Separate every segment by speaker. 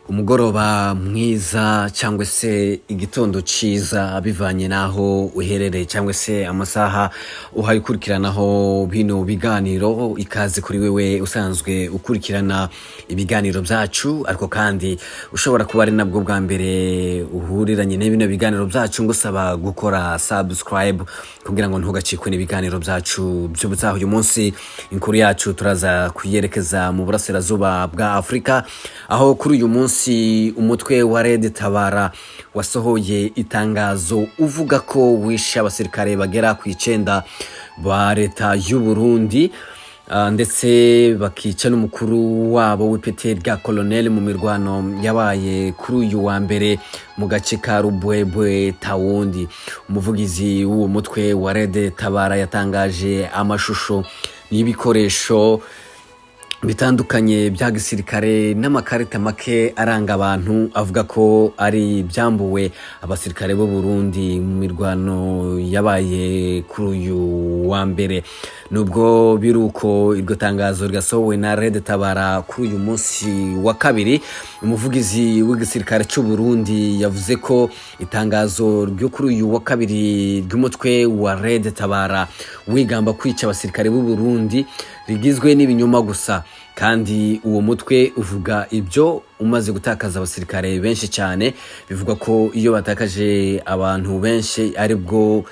Speaker 1: Umugoroba mwiza cyangwa se igitondo ciza bivanye naho uherereye cyangwa se amasaha uhayikurikiranaho bino biganiro. Ikaze kuri wewe usanzwe ukurikirana ibiganiro byacu, ariko kandi ushobora kuba ari nabwo bwa mbere uhuriranye n'ibino biganiro byacu, ngusaba gukora subscribe kugira ngo ntugacikwe n'ibiganiro byacu by'ubutaha. Uyu munsi inkuru yacu turaza kuyerekeza mu burasirazuba bwa Afrika, aho kuri uyu munsi umutwe wa Red Tabara wasohoye itangazo uvuga ko wishe abasirikare bagera ku 9 ba leta y'u Burundi, ndetse bakica n'umukuru wabo w'ipete rya colonel mu mirwano yabaye kuri uyu wa mbere mu gace ka Rubwebwe Tawundi. Umuvugizi w'uwo mutwe wa Red Tabara yatangaje amashusho y'ibikoresho bitandukanye bya gisirikare n'amakarita make aranga abantu, avuga ko ari byambuwe abasirikare b'u Burundi mu mirwano yabaye kuri uyu wa mbere. Nubwo biruko iryo tangazo ryasohowe na Red Tabara kuri uyu munsi wa kabiri, umuvugizi w'igisirikare cy'u Burundi yavuze ko itangazo ryo kuri uyu wa kabiri ry'umutwe wa Red Tabara wigamba kwica abasirikare b'u Burundi rigizwe n'ibinyoma gusa, kandi uwo mutwe uvuga ibyo umaze gutakaza abasirikare benshi cyane. Bivuga ko iyo batakaje abantu benshi aribwo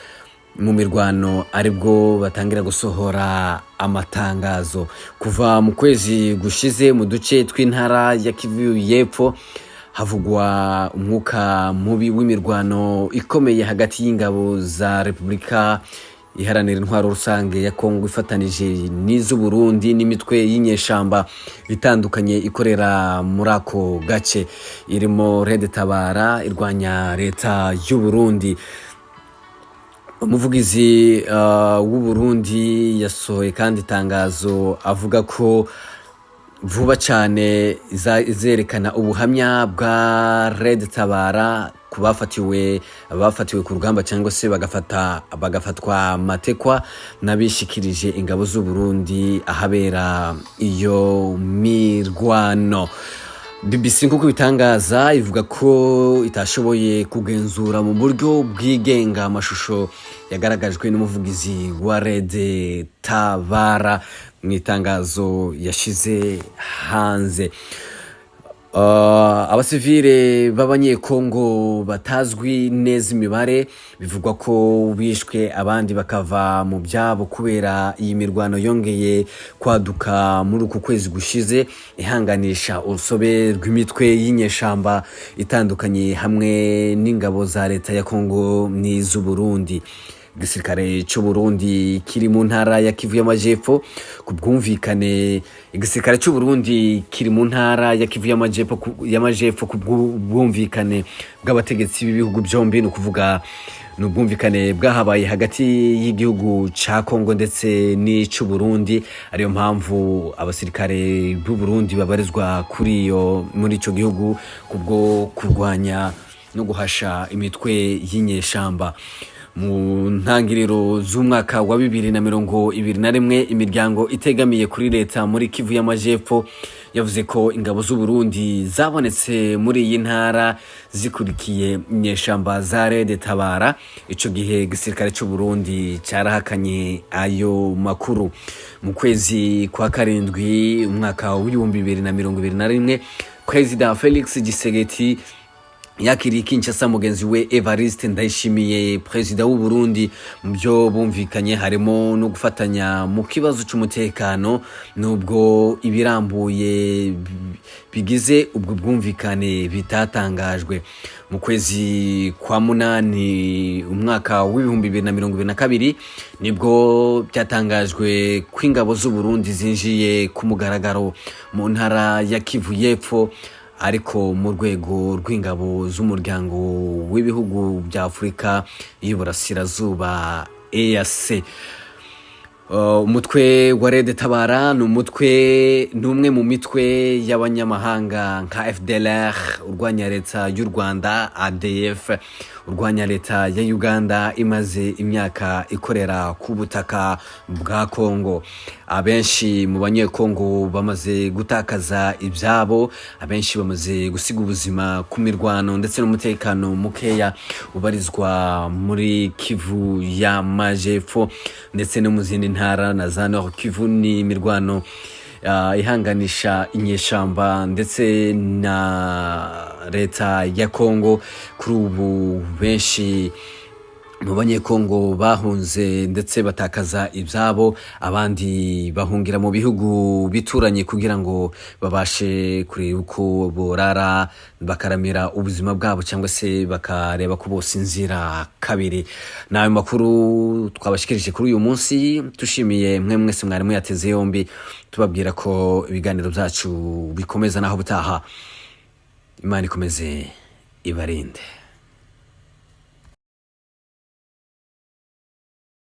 Speaker 1: mu mirwano aribwo batangira gusohora amatangazo. Kuva mu kwezi gushize mu duce tw'intara ya Kivu y'Epfo havugwa umwuka mubi w'imirwano ikomeye hagati y'ingabo za Repubulika Iharanira Intwaro Rusange ya Kongo ifatanije n'iz'u Burundi n'imitwe y'inyeshamba bitandukanye ikorera muri ako gace, irimo Red Tabara irwanya leta y'u Burundi. Umuvugizi w'u Burundi yasohoye kandi itangazo avuga ko vuba cyane izerekana ubuhamya bwa Red Tabara kubafatiwe ku rugamba cyangwa se bagafatwa matekwa n'abishikirije ingabo z'u Burundi ahabera iyo mirwano. BBC nkuko bitangaza ivuga ko itashoboye kugenzura mu buryo bwigenga amashusho yagaragajwe n'umuvugizi wa Red Tabara mu itangazo yashize hanze. Abasivile b'abanyekongo batazwi neza imibare bivugwa ko bishwe, abandi bakava mu byabo kubera iyi mirwano yongeye kwaduka muri uku kwezi gushize, ihanganisha urusobe rw'imitwe y'inyeshamba itandukanye hamwe n'ingabo za leta ya Kongo n'iz'u Burundi. Igisirikare cy'u Burundi kiri mu ntara ya Kivu y'Amajepfo ku bwumvikane. Igisirikare cy'u Burundi kiri mu ntara ya Kivu y'Amajepfo ku bwumvikane bw'abategetsi b'ibihugu byombi, no kuvuga n'ubwumvikane bwahabaye hagati y'igihugu ca Kongo ndetse n'ic'u Burundi. Ariyo mpamvu abasirikare b'u Burundi babarizwa muri ico gihugu kubwo kurwanya no guhasha imitwe y'inyeshamba. Mu ntangiriro z'umwaka wa 2021 imiryango itegamiye kuri leta muri Kivu y'Amajepfo yavuze ko ingabo z'u Burundi zabonetse muri iyi ntara zikurikiye inyeshamba za Red Tabara. Ico gihe igisirikare cy'u Burundi cyarahakanye ayo makuru. Mu kwezi kwa karindwi umwaka wa 2021 President Felix Tshisekedi yakiriye Kinshasa mugenzi we Evariste Ndayishimiye, President w'u Burundi. Mu byo bumvikanye harimo no gufatanya mu kibazo cy'umutekano, nubwo ibirambuye bigize ubwo bwumvikane bitatangajwe. Mu kwezi kwa munani umwaka wa 2022 nibwo byatangajwe ko ingabo z'u Burundi zinjiye ku mugaragaro mu ntara ya Kivu y'Epfo, ariko mu rwego rw'ingabo z'umuryango w'ibihugu bya Afrika y'Iburasirazuba EAC. Umutwe wa Red Tabara n'umwe mu mitwe y'abanyamahanga nka FDLR urwanya leta y'u Rwanda, ADF urwanya leta ya Uganda imaze imyaka ikorera ku butaka bwa Kongo. Abenshi mu banyekongo bamaze gutakaza ibyabo, abenshi bamaze gusiga ubuzima ku mirwano ndetse n'umutekano mukeya ubarizwa muri Kivu ya Majepfo ndetse no mu zindi ntara na za Nord Kivu. Ni imirwano ihanganisha inyeshamba ndetse na leta ya Kongo. Kuri ubu benshi mu banyekongo bahunze ndetse batakaza ibyabo, abandi bahungira mu bihugu bituranye kugira ngo babashe kureba uko borara bakaramira ubuzima bwabo cyangwa se bakareba ko bose inzira kabiri. Nayo makuru twabashikirije kuri uyu munsi, tushimiye mwe mwese mwari muyateze yombi, tubabwira ko ibiganiro byacu bikomeza naho butaha. Imana ikomeze ibarinde.